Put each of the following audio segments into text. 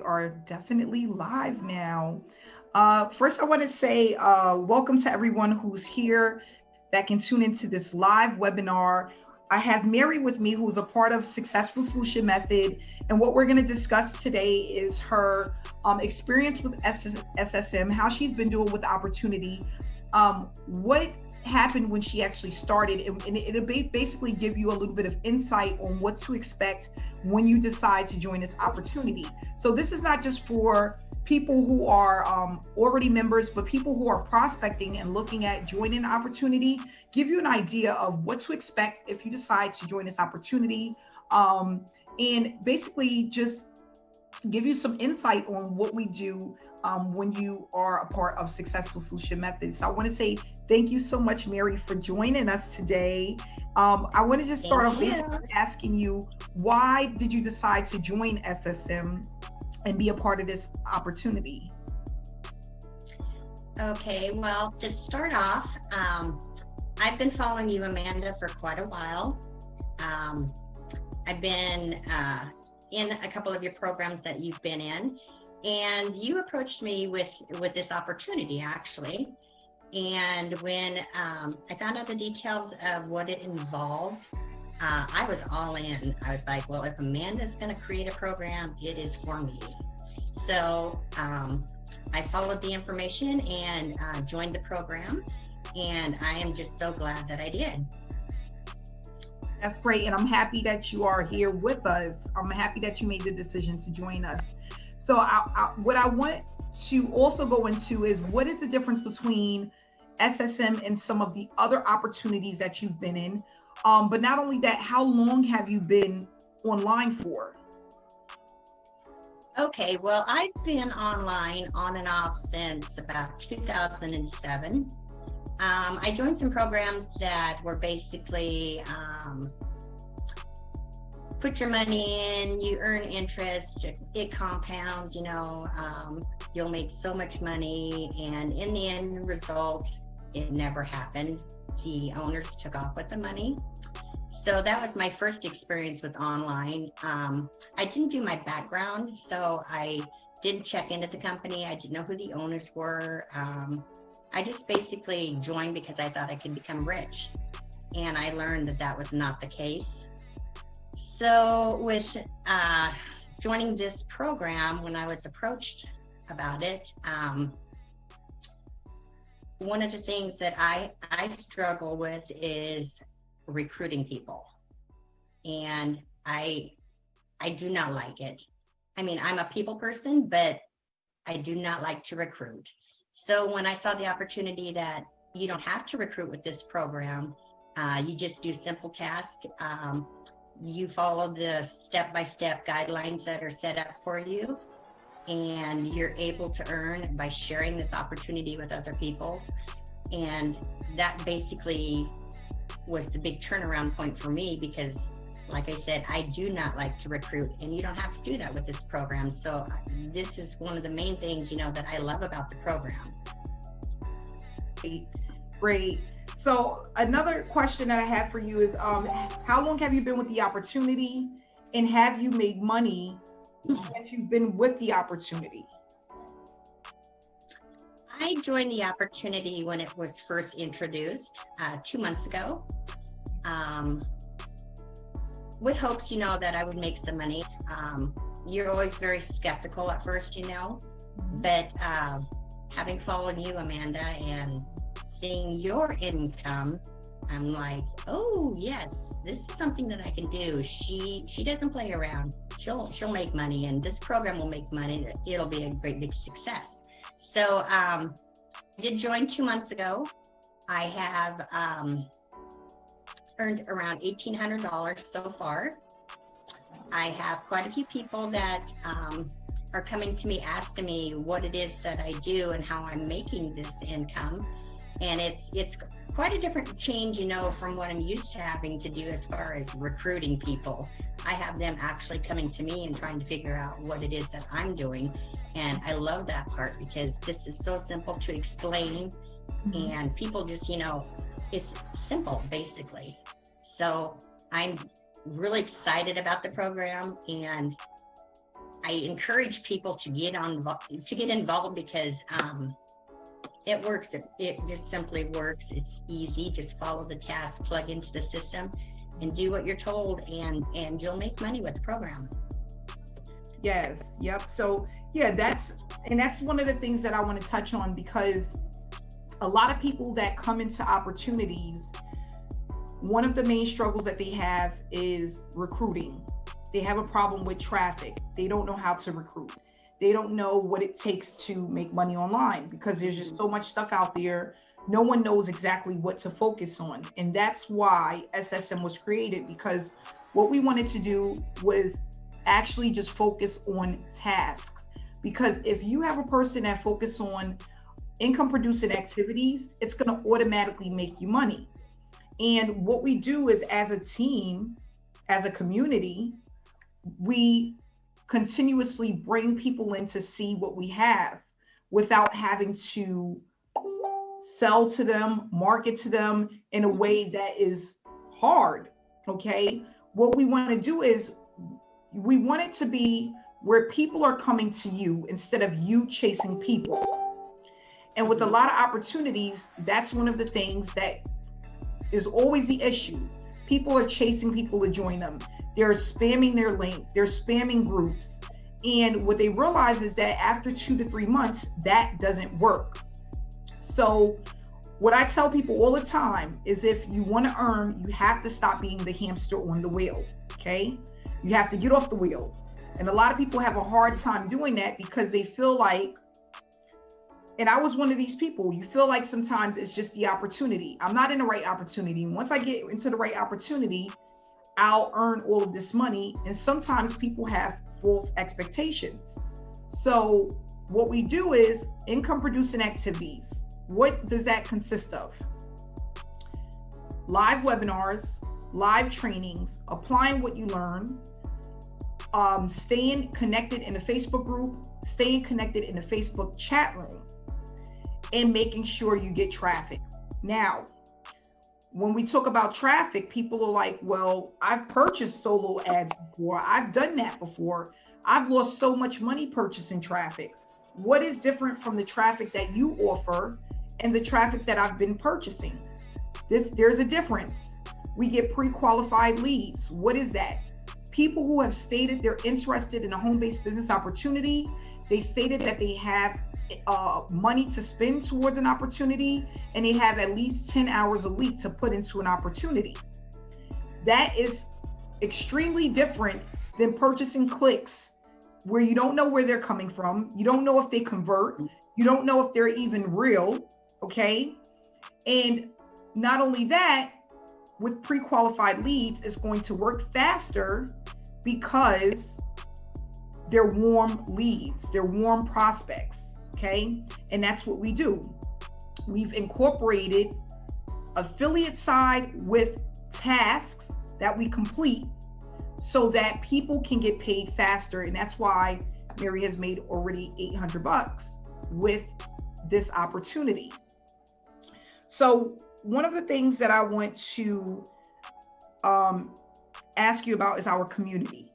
we are definitely live now. First, I want to say welcome to everyone who's here that can tune into this live webinar. I have Mary with me, who's a part of Successful Solution Method. And what we're going to discuss today is her experience with SSM, how she's been doing with opportunity, what happened when she actually started, and it'll basically give you a little bit of insight on what to expect when you decide to join this opportunity. So this is not just for people who are already members, but people who are prospecting and looking at joining opportunity, give you an idea of what to expect if you decide to join this opportunity, and basically just give you some insight on what we do when you are a part of Successful Solution Method. So I want to say thank you so much, Mary, for joining us today. I want to just start off basically asking you, why did you decide to join SSM and be a part of this opportunity? Okay, well, to start off, I've been following you, Amanda, for quite a while. I've been in a couple of your programs that you've been in, and you approached me with this opportunity, actually. And when I found out the details of what it involved, I was all in. I was like, well, if Amanda's going to create a program, it is for me. So I followed the information and joined the program, and I am just so glad that I did. That's great, and I'm happy that you are here with us. I'm happy that you made the decision to join us. So what I want to also go into is, what is the difference between SSM and some of the other opportunities that you've been in? But not only that, how long have you been online for? Okay, well, I've been online on and off since about 2007. I joined some programs that were basically put your money in, you earn interest, it compounds, you'll make so much money, and in the end result, it never happened. The owners took off with the money. So that was my first experience with online. I didn't do my background, so I didn't check into the company. I didn't know who the owners were. I just basically joined because I thought I could become rich. And I learned that that was not the case. So with joining this program, when I was approached about it, one of the things that I struggle with is recruiting people. And I do not like it. I mean, I'm a people person, but I do not like to recruit. So when I saw the opportunity that you don't have to recruit with this program, you just do simple tasks. You follow the step-by-step guidelines that are set up for you, and you're able to earn by sharing this opportunity with other people. And that basically was the big turnaround point for me, because like I said, I do not like to recruit, and you don't have to do that with this program. So this is one of the main things, that I love about the program. Great. So another question that I have for you is, how long have you been with the opportunity, and have you made money since you've been with the opportunity? I joined the opportunity when it was first introduced 2 months ago, with hopes, that I would make some money. You're always very skeptical at first, but having followed you, Amanda, and seeing your income, I'm like, oh yes, this is something that I can do. She doesn't play around. She'll make money, and this program will make money. It'll be a great big success. So I did join 2 months ago. I have earned around $1,800 so far. I have quite a few people that are coming to me asking me what it is that I do and how I'm making this income. And it's quite a different change, from what I'm used to having to do as far as recruiting people. I have them actually coming to me and trying to figure out what it is that I'm doing. And I love that part, because this is so simple to explain, and people just, it's simple, basically. So I'm really excited about the program, and I encourage people to get involved because it works. It just simply works. It's easy. Just follow the task, plug into the system, and do what you're told, and you'll make money with the program. Yes. Yep. So yeah, that's one of the things that I want to touch on, because a lot of people that come into opportunities, one of the main struggles that they have is recruiting. They have a problem with traffic. They don't know how to recruit. They don't know what it takes to make money online, because there's just so much stuff out there. No one knows exactly what to focus on. And that's why SSM was created, because what we wanted to do was actually just focus on tasks. Because if you have a person that focus on income producing activities, it's going to automatically make you money. And what we do is, as a team, as a community, we continuously bring people in to see what we have without having to sell to them, market to them in a way that is hard. Okay. What we want to do is, we want it to be where people are coming to you instead of you chasing people. And with a lot of opportunities, that's one of the things that is always the issue. People are chasing people to join them. They're spamming their link, they're spamming groups. And what they realize is that after 2 to 3 months, that doesn't work. So what I tell people all the time is, if you want to earn, you have to stop being the hamster on the wheel. Okay. You have to get off the wheel. And a lot of people have a hard time doing that, because they feel like, and I was one of these people, you feel like sometimes it's just the opportunity. I'm not in the right opportunity. Once I get into the right opportunity, I'll earn all of this money. And sometimes people have false expectations. So what we do is income producing activities. What does that consist of? Live webinars, live trainings, applying what you learn, staying connected in the Facebook group, staying connected in the Facebook chat room, and making sure you get traffic. Now, when we talk about traffic, people are like, well, I've purchased solo ads before. I've done that before. I've lost so much money purchasing traffic. What is different from the traffic that you offer and the traffic that I've been purchasing? There's a difference. We get pre-qualified leads. What is that? People who have stated they're interested in a home-based business opportunity. They stated that they have money to spend towards an opportunity, and they have at least 10 hours a week to put into an opportunity. That is extremely different than purchasing clicks, where you don't know where they're coming from. You don't know if they convert. You don't know if they're even real. Okay. And not only that, with pre-qualified leads, it's going to work faster because they're warm leads, they're warm prospects. Okay. And that's what we do. We've incorporated affiliate side with tasks that we complete so that people can get paid faster. And that's why Mary has made already $800 with this opportunity. So one of the things that I want to ask you about is our community.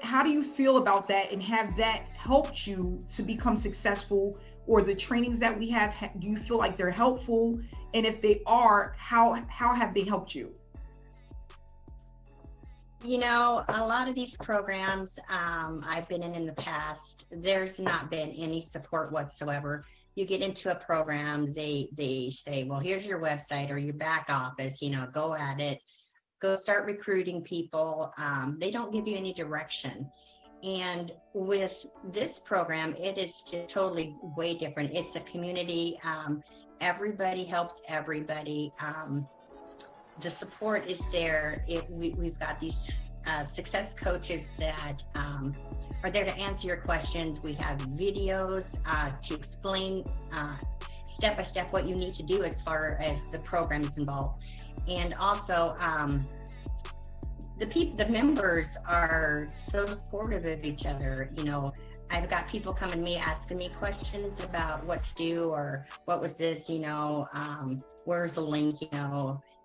How do you feel about that, and have that helped you to become successful? Or the trainings that we have, do you feel like they're helpful? And if they are, how have they helped you? You know, a lot of these programs I've been in the past, there's not been any support whatsoever. You get into a program, they say, well, here's your website or your back office, go at it, go start recruiting people. They don't give you any direction. And with this program, it is just totally way different. It's a community. Everybody helps everybody. The support is there. We've got these success coaches that are there to answer your questions. We have videos to explain step by step what you need to do as far as the program is involved. And also, the members are so supportive of each other. I've got people coming to me asking me questions about what to do, or what was this, where's the link,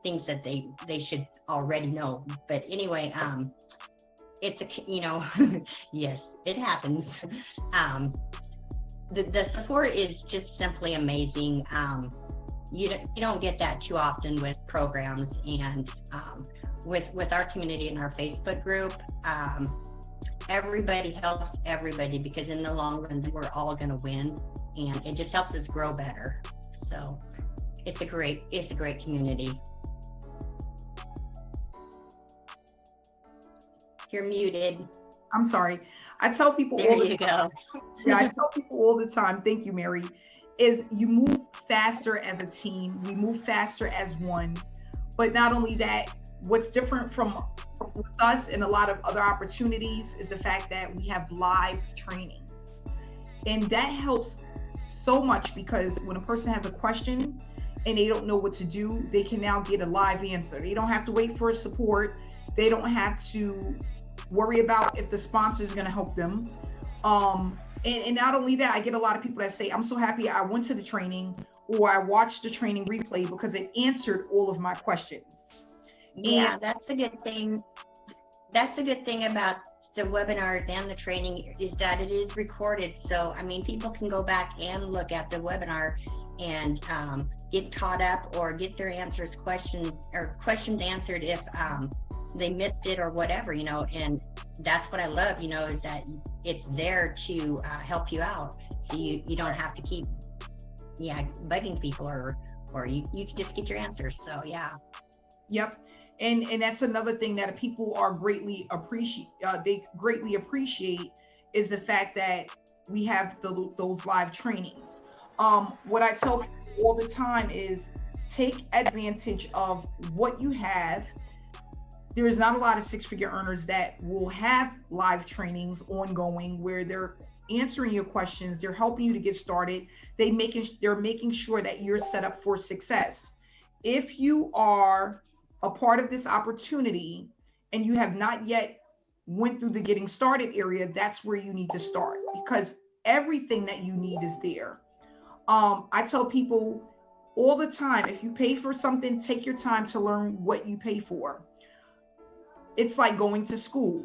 things that they should already know. But anyway, it's a, yes, it happens. The support is just simply amazing. You don't get that too often with programs, and with our community and our Facebook group, everybody helps everybody, because in the long run we're all going to win, and it just helps us grow better. So it's a great community. You're muted. I'm sorry. I tell people there you go. Yeah, I tell people all the time, thank you, Mary, is you move faster as a team. We move faster as one. But not only that, what's different from with us and a lot of other opportunities is the fact that we have live trainings. And that helps so much, because when a person has a question and they don't know what to do, they can now get a live answer. They don't have to wait for support. They don't have to worry about if the sponsor is going to help them. And not only that, I get a lot of people that say, I'm so happy I went to the training, or I watched the training replay because it answered all of my questions. Yeah, that's a good thing. That's a good thing about the webinars and the training, is that it is recorded. So, I mean, people can go back and look at the webinar and get caught up, or get their questions answered if they missed it or whatever, and that's what I love, is that it's there to help you out. So you don't have to keep bugging people, or you can just get your answers. So yeah. Yep. And that's another thing that people are greatly appreciate is the fact that we have those live trainings. What I tell people all the time is take advantage of what you have. There is not a lot of six-figure earners that will have live trainings ongoing where they're answering your questions, they're helping you to get started, they're making sure that you're set up for success. If you are a part of this opportunity and you have not yet went through the getting started area, that's where you need to start, because everything that you need is there. I tell people all the time, if you pay for something, take your time to learn what you pay for. It's like going to school.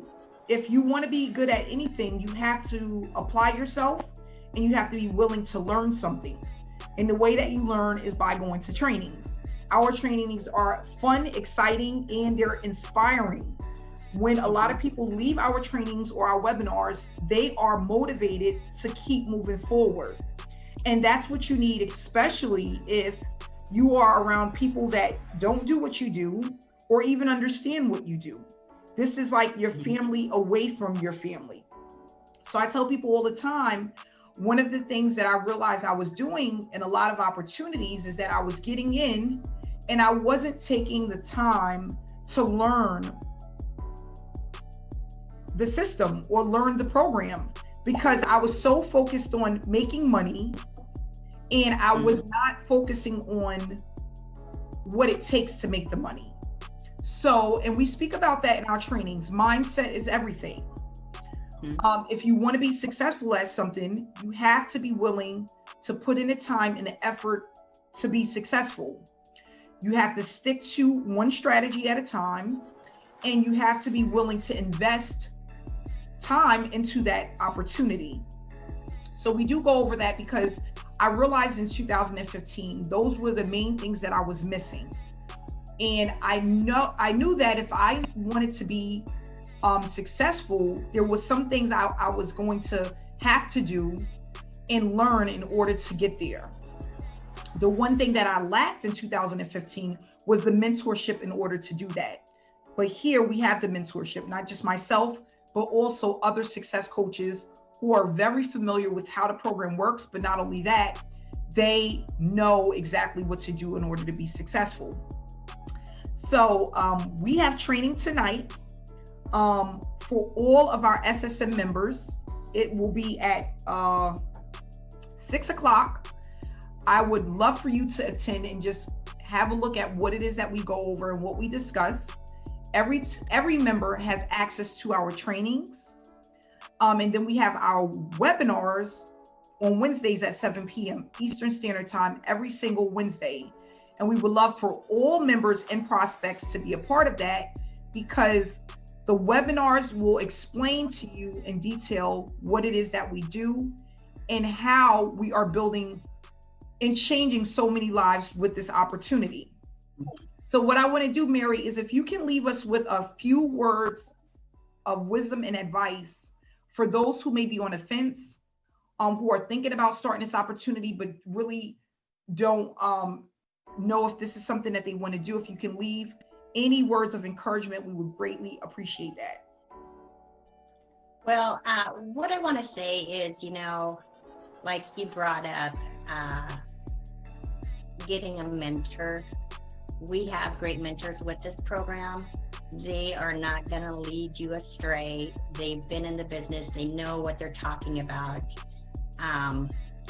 If you want to be good at anything, you have to apply yourself, and you have to be willing to learn something. And the way that you learn is by going to trainings. Our trainings are fun, exciting, and they're inspiring. When a lot of people leave our trainings or our webinars, they are motivated to keep moving forward. And that's what you need, especially if you are around people that don't do what you do or even understand what you do. This is like your family away from your family. So I tell people all the time, one of the things that I realized I was doing in a lot of opportunities is that I was getting in and I wasn't taking the time to learn the system or learn the program, because I was so focused on making money and I was not focusing on what it takes to make the money. So, and we speak about that in our trainings. Mindset is everything. If you want to be successful at something, you have to be willing to put in the time and the effort to be successful. You have to stick to one strategy at a time, and you have to be willing to invest time into that opportunity. So we do go over that because I realized in 2015, those were the main things that I was missing. And I knew that if I wanted to be successful, there was some things I was going to have to do and learn in order to get there. The one thing that I lacked in 2015 was the mentorship in order to do that. But here we have the mentorship, not just myself, but also other success coaches who are very familiar with how the program works. But not only that, they know exactly what to do in order to be successful. So we have training tonight for all of our SSM members. It will be at 6 o'clock. I would love for you to attend and just have a look at what it is that we go over and what we discuss. Every member has access to our trainings. And then we have our webinars on Wednesdays at 7 p.m. Eastern Standard Time every single Wednesday. And we would love for all members and prospects to be a part of that, because The webinars will explain to you in detail what it is that we do and how we are building and changing so many lives with this opportunity. So what I want to do, Mary, is if you can leave us with a few words of wisdom and advice for those who may be on the fence, who are thinking about starting this opportunity, but really don't know if this is something that they want to do. If you can leave any words of encouragement, we would greatly appreciate that. Well, what I want to say is, like you brought up, getting a mentor. We have great mentors with this program. They are not going to lead you astray. They've been in the business. They know what they're talking about.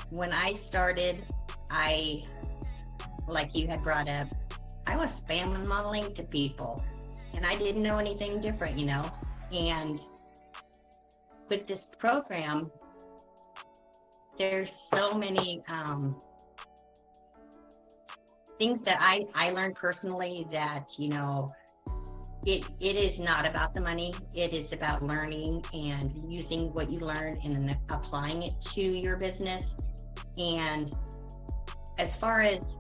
When I started, like you had brought up, I was spamming my link to people and I didn't know anything different, and with this program, there's so many things that I learned personally that, it is not about the money. It is about learning and using what you learn and then applying it to your business. And as far as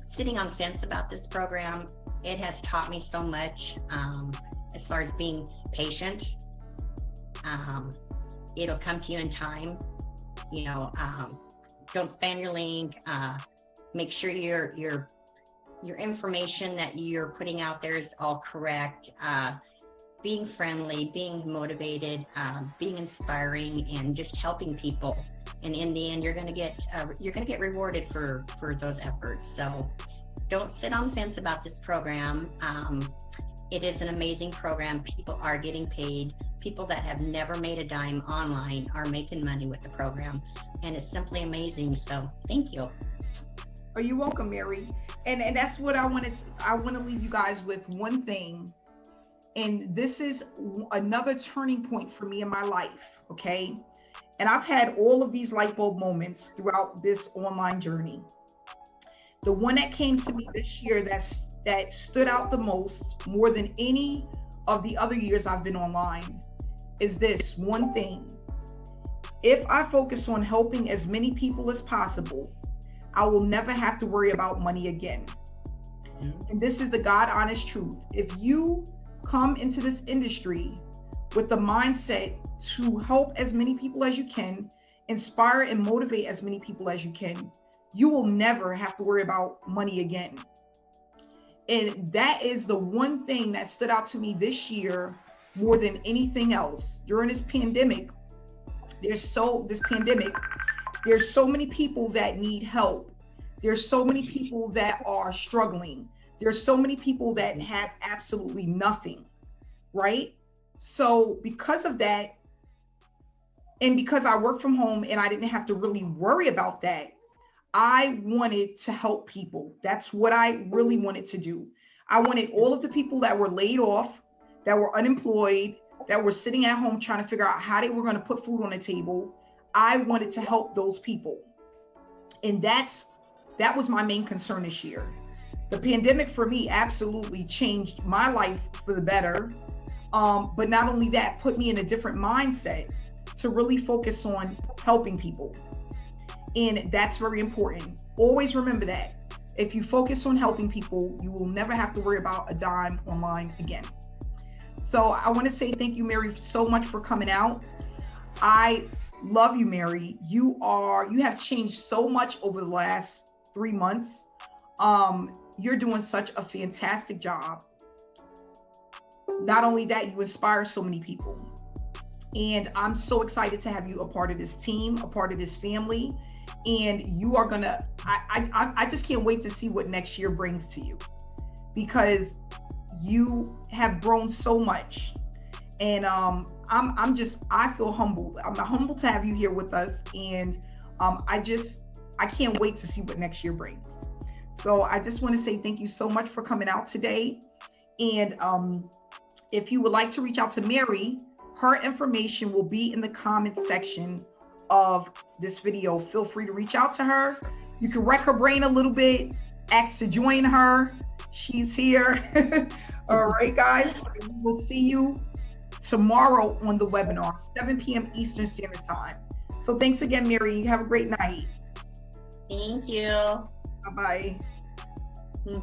sitting on the fence about this program, it has taught me so much as far as being patient. It'll come to you in time. Don't spam your link. Make sure your information that you're putting out there is all correct. Being friendly, being motivated, being inspiring, and just helping people. And in the end, you're gonna get rewarded for those efforts. So don't sit on the fence about this program. It is an amazing program. People are getting paid. People that have never made a dime online are making money with the program, and it's simply amazing. So thank you. Are you welcome, Mary? And that's what I want to leave you guys with one thing. And this is another turning point for me in my life, okay? And I've had all of these light bulb moments throughout this online journey. The one that came to me this year that stood out the most, more than any of the other years I've been online, is this one thing. If I focus on helping as many people as possible, I will never have to worry about money again. And this is the God honest truth. If you come into this industry with the mindset to help as many people as you can, inspire and motivate as many people as you can, you will never have to worry about money again. And that is the one thing that stood out to me this year more than anything else. During this pandemic, there's so many people that need help. There's so many people that are struggling. There's so many people that have absolutely nothing, right? So because of that, and because I work from home and I didn't have to really worry about that, I wanted to help people. That's what I really wanted to do. I wanted all of the people that were laid off, that were unemployed, that were sitting at home trying to figure out how they were going to put food on the table. I wanted to help those people. And that was my main concern this year. The pandemic for me absolutely changed my life for the better. But not only that, put me in a different mindset to really focus on helping people. And that's very important. Always remember that. If you focus on helping people, you will never have to worry about a dime online again. So I want to say thank you, Mary, so much for coming out. I love you, Mary. You have changed so much over the last 3 months. You're doing such a fantastic job. Not only that, you inspire so many people. And I'm so excited to have you a part of this team, a part of this family. And you are gonna, I just can't wait to see what next year brings to you, because you have grown so much. And I feel humbled. I'm humbled to have you here with us. And I can't wait to see what next year brings. So I just want to say thank you so much for coming out today. And if you would like to reach out to Mary, her information will be in the comments section of this video. Feel free to reach out to her. You can wreck her brain a little bit, ask to join her. She's here. All right, guys. We'll see you tomorrow on the webinar, 7 p.m. Eastern Standard Time. So thanks again, Mary. Have a great night. Thank you. Bye-bye. Bye.